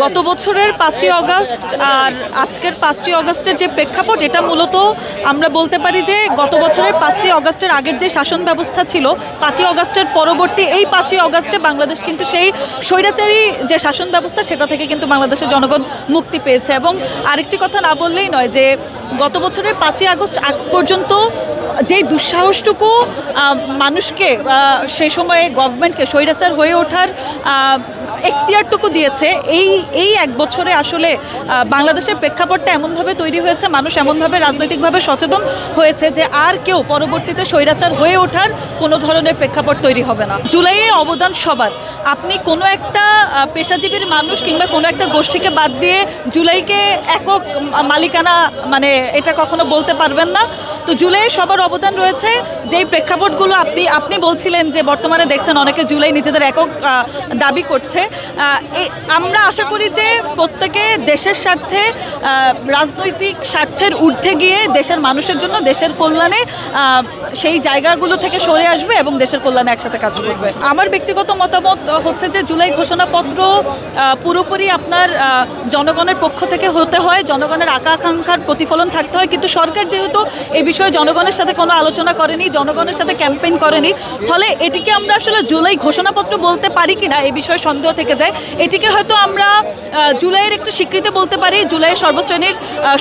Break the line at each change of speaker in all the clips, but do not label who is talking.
গত বছরের 5ই আগস্ট আর আজকের 5ই আগস্টের যে প্রেক্ষাপট, এটা মূলত আমরা বলতে পারি যে গত বছরের 5ই আগস্টের আগের যে শাসন ব্যবস্থা ছিল, 5ই আগস্টের পরবর্তী এই 5ই আগস্টে বাংলাদেশ কিন্তু সেই স্বৈরাচারী যে শাসন ব্যবস্থা সেটা থেকে কিন্তু বাংলাদেশের জনগণ মুক্তি পেয়েছে। এবং আরেকটি কথা না বললেই নয় যে গত বছরের 5ই আগস্ট আগ পর্যন্ত যেই দুঃসাহসটুকু মানুষকে সেই সময়ে গভর্নমেন্টকে স্বৈরাচার হয়ে ওঠার এখতিয়ারটুকু দিয়েছে, এই এক বছরে আসলে বাংলাদেশের প্রেক্ষাপটটা এমনভাবে তৈরি হয়েছে, মানুষ এমনভাবে রাজনৈতিকভাবে সচেতন হয়েছে যে আর কেউ পরবর্তীতে স্বৈরাচার হয়ে ওঠার কোনো ধরনের প্রেক্ষাপট তৈরি হবে না। জুলাইয়ে অবদান সবার। আপনি কোনো একটা পেশাজীবীর মানুষ কিংবা কোনো একটা গোষ্ঠীকে বাদ দিয়ে জুলাইকে একক মালিকানা মানে এটা কখনো বলতে পারবেন না। তো জুলাইয়ে সবার অবদান রয়েছে। যেই প্রেক্ষাপটগুলো আপনি বলছিলেন যে বর্তমানে দেখছেন অনেকে জুলাই নিজেদের একক দাবি করছে, আমরা আশা করি যে প্রত্যেকে দেশের স্বার্থে, রাজনৈতিক স্বার্থের ঊর্ধ্বে গিয়ে দেশের মানুষের জন্য, দেশের কল্যাণে সেই জায়গাগুলো থেকে সরে আসবে এবং দেশের কল্যাণে একসাথে কাজ করবে। আমার ব্যক্তিগত মতামত হচ্ছে যে জুলাই ঘোষণাপত্র পুরোপুরি আপনার জনগণের পক্ষ থেকে হতে হয়, জনগণের আকাঙ্ক্ষার প্রতিফলন থাকতে হয়। কিন্তু সরকার যেহেতু এই বিষয়ে জনগণের সাথে কোনো আলোচনা করেনি, জনগণের সাথে ক্যাম্পেইন করেনি, ফলে এটিকে আমরা আসলে জুলাই ঘোষণাপত্র বলতে পারি কিনা এই বিষয়ে সন্দেহ থেকে যায়। এটিকে হয়তো আমরা জুলাইয়ের একটি স্বীকৃতি বলতে পারি, জুলাইয়ের সর্বশ্রেণীর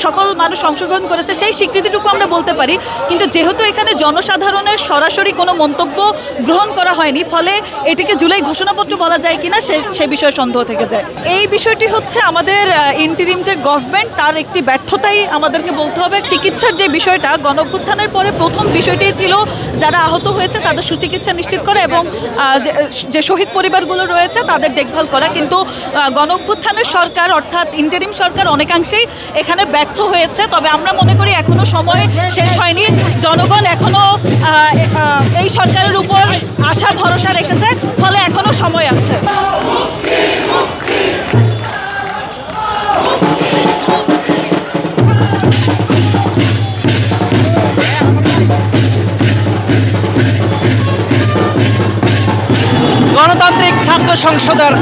সকল মানুষ অংশগ্রহণ করেছে সেই স্বীকৃতিটুকু আমরা বলতে পারি। কিন্তু যেহেতু এখানে জনসাধারণের সরাসরি কোনো মন্তব্য গ্রহণ করা হয়নি, ফলে এটিকে জুলাই ঘোষণাপত্র বলা যায় কিনা সে বিষয়ে সন্দেহ থেকে যায়। এই বিষয়টি হচ্ছে আমাদের ইন্টারিম যে গভর্নমেন্ট, তার একটি ব্যর্থতাই আমাদেরকে বলতে হবে। চিকিৎসার যে বিষয়টা, গণঅভ্যুত্থানের পরে প্রথম বিষয়টি ছিল যারা আহত হয়েছে তাদের সুচিকিৎসা নিশ্চিত করা এবং যে শহীদ পরিবারগুলো রয়েছে তাদের দেখভাল করা। কিন্তু গণঅভ্যুত্থানের সরকার অর্থাৎ ইন্টারিম সরকার অনেকাংশেই এখানে ব্যর্থ হয়েছে। তবে আমরা মনে করি এখনও সময় শেষ হয়নি, জনগণ এখনও এই সরকারের উপর আশা ভরসা রেখেছে, ফলে এখনও সময় আছে।
গণতান্ত্রিক ছাত্র সংসদের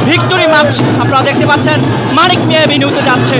ভিক্টোরি মার্চ আপনারা দেখতে পাচ্ছেন, মানিক মিয়া এভিনিউতে যাচ্ছে।